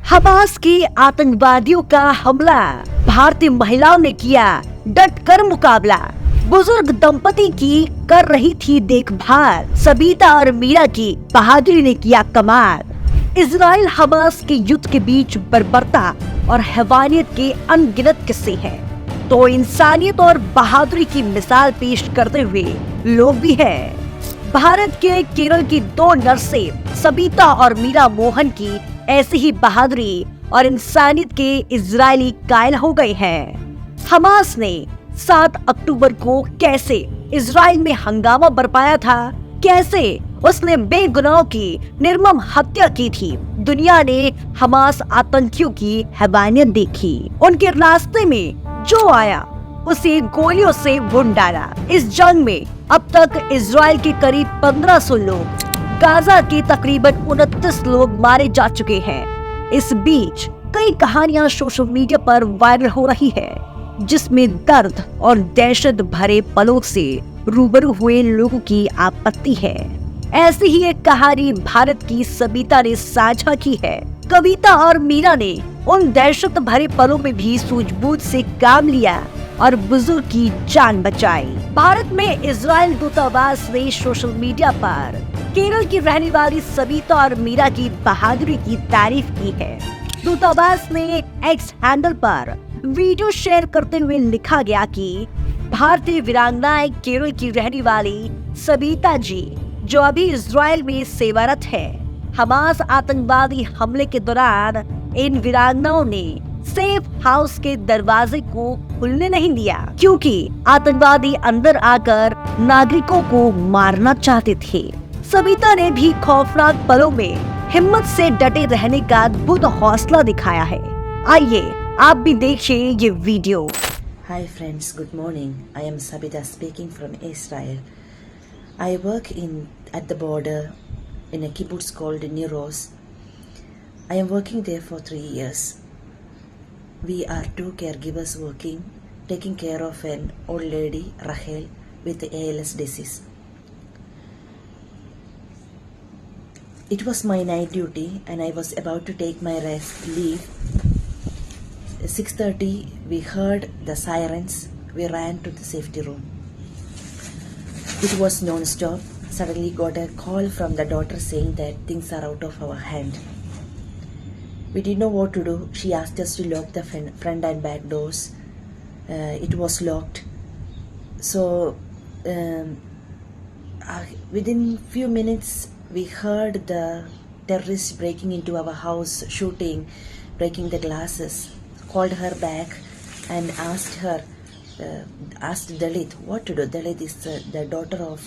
Hamas के आतंकवादियों का हमला, भारतीय महिलाओं ने किया डट कर मुकाबला। बुजुर्ग दंपति की कर रही थी देखभाल, सबीता और मीरा की बहादुरी ने किया कमाल। इजराइल हमास के युद्ध के बीच बर्बरता और हैवानियत के अनगिनत किस्से हैं, तो इंसानियत और बहादुरी की मिसाल पेश करते हुए लोग भी हैं। भारत के केरल की दो नर्सें सबीता और मीरा मोहन की ऐसी ही बहादुरी और इंसानियत के इजरायली कायल हो गए हैं। हमास ने 7 अक्टूबर को कैसे इजराइल में हंगामा बरपाया था, कैसे उसने बेगुनाहों की निर्मम हत्या की थी, दुनिया ने हमास आतंकियों की हैवानियत देखी। उनके रास्ते में जो आया उसे गोलियों से भून डाला। इस जंग में अब तक इजराइल के करीब 1500 लोग, गाजा के तकरीबन 29 लोग मारे जा चुके हैं। इस बीच कई कहानियां सोशल मीडिया पर वायरल हो रही है, जिसमें दर्द और दहशत भरे पलों से रूबरू हुए लोगों की आपत्ति है। ऐसी ही एक कहानी भारत की सबीता ने साझा की है। कविता और मीरा ने उन दहशत भरे पलों में भी सूझबूझ से काम लिया और बुजुर्ग की जान बचाई। भारत में इजराइल दूतावास ने सोशल मीडिया पर केरल की रहने वाली सबीता और मीरा की बहादुरी की तारीफ की है। दूतावास ने एक्स हैंडल पर वीडियो शेयर करते हुए लिखा गया कि भारतीय वीरांगनाएं केरल की रहने वाली सबीता जी, जो अभी इजराइल में सेवारत है, हमास आतंकवादी हमले के दौरान इन वीरांगनाओं ने सेफ हाउस के दरवाजे को खुलने नहीं दिया, क्योंकि आतंकवादी अंदर आकर नागरिकों को मारना चाहते थे। सबीता ने भी खौफनाक पलों में हिम्मत से डटे रहने का अद्भुत हौसला दिखाया है। आइए आप भी देखिए ये video. Hi friends, good morning. I am Sabita speaking from Israel. I work at the border in a kibbutz called Niros. I am working there for 3 years. We are 2 caregivers working, taking care of an old lady, Rachel, with ALS disease. It was my night duty and I was about to take my leave. 6:30 we heard the sirens. We ran to the safety room. It was non-stop. Suddenly got a call from the daughter saying that things are out of our hand. We didn't know what to do. She asked us to lock the front and back doors. It was locked. So within few minutes we heard the terrorists breaking into our house, shooting, breaking the glasses. Called her back and asked Dalit what to do. Dalit is the daughter of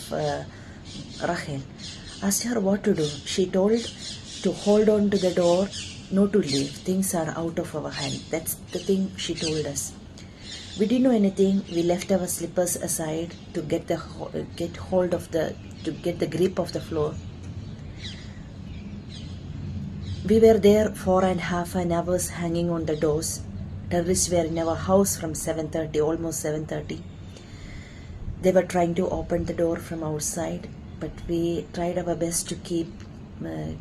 Rachel. Asked her what to do. She told to hold on to the door, not to leave. Things are out of our hand. That's the thing she told us. We didn't know anything. We left our slippers aside to get the grip of the floor. We were there 4.5 hours hanging on the doors. Terrorists were in our house from 7:30, almost 7:30. They were trying to open the door from outside, but we tried our best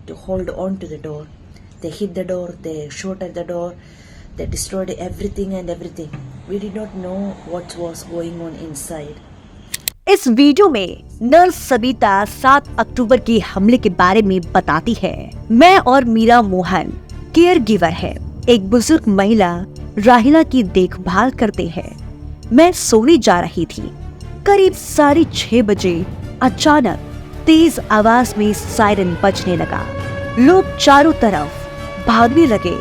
to hold on to the door. They hit the door, they shot at the door, they destroyed everything. We did not know what was going on inside. इस video में nurse Sabitha 7 अक्टूबर के हमले के बारे में बताती है। मैं और मीरा मोहन केयर गिवर है। एक बुजुर्ग महिला राहिला की देखभाल करते हैं। मैं सोने जा रही थी। करीब 6:30 बजे अचानक तेज आवाज में सायरन बजने लगा। लोग चारों तरफ भागने लगे।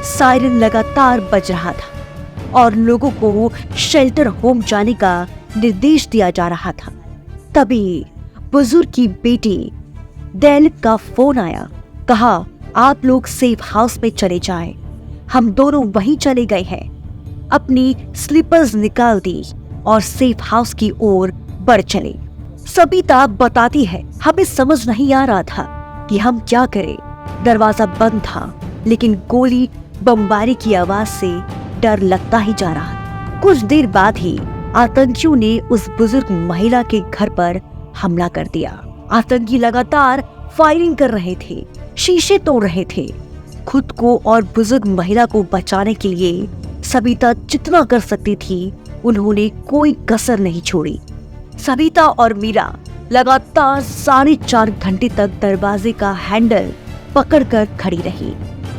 सायरन लगातार बज रहा था और लोगों को शेल्टर होम जाने का निर्देश दिया जा रहा था। तभी बुजुर्ग की बेटी दैलित का फोन आया। कहा आप लोग सेफ हाउस में चले जाएं। हम दोनों वहीं चले गए हैं। अपनी स्लीपर्स निकाल दी और सेफ हाउस की ओर बढ़ चले। सबीता बताती है, हमें समझ नहीं आ रहा था कि हम क्या करें। दरवाजा बंद था, लेकिन गोली बमबारी की आवाज से डर लगता ही जा रहा था। कुछ देर बाद ही आतंकियों ने उस बुजुर्ग महिला के घर पर हमला कर दिया। आतंकी लगातार फायरिंग कर रहे थे, शीशे तोड़ रहे थे। खुद को और बुजुर्ग महिला को बचाने के लिए सबिता जितना कर सकती थी उन्होंने कोई कसर नहीं छोड़ी। सबिता और मीरा लगातार 4.5 घंटे तक दरवाजे का हैंडल पकड़कर खड़ी रही।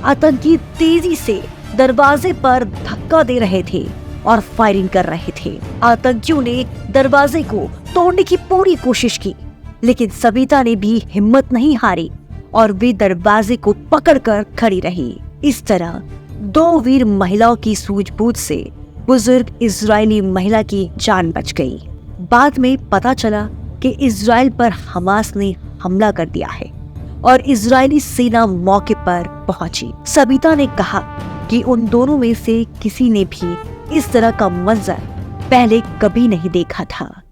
आतंकी तेजी से दरवाजे पर धक्का दे रहे थे और फायरिंग कर रहे थे। आतंकियों ने दरवाजे को तोड़ने की पूरी कोशिश की, लेकिन सबिता ने भी हिम्मत नहीं हारी और वे दरवाजे को पकड़कर खड़ी रही। इस तरह 2 वीर महिलाओं की सूझबूझ से बुजुर्ग इजरायली महिला की जान बच गई। बाद में पता चला कि इजराइल पर हमास ने हमला कर दिया है और इजरायली सेना मौके पर पहुंची। सबिता ने कहा कि उन दोनों में से किसी ने भी इस तरह का मंजर पहले कभी नहीं देखा था।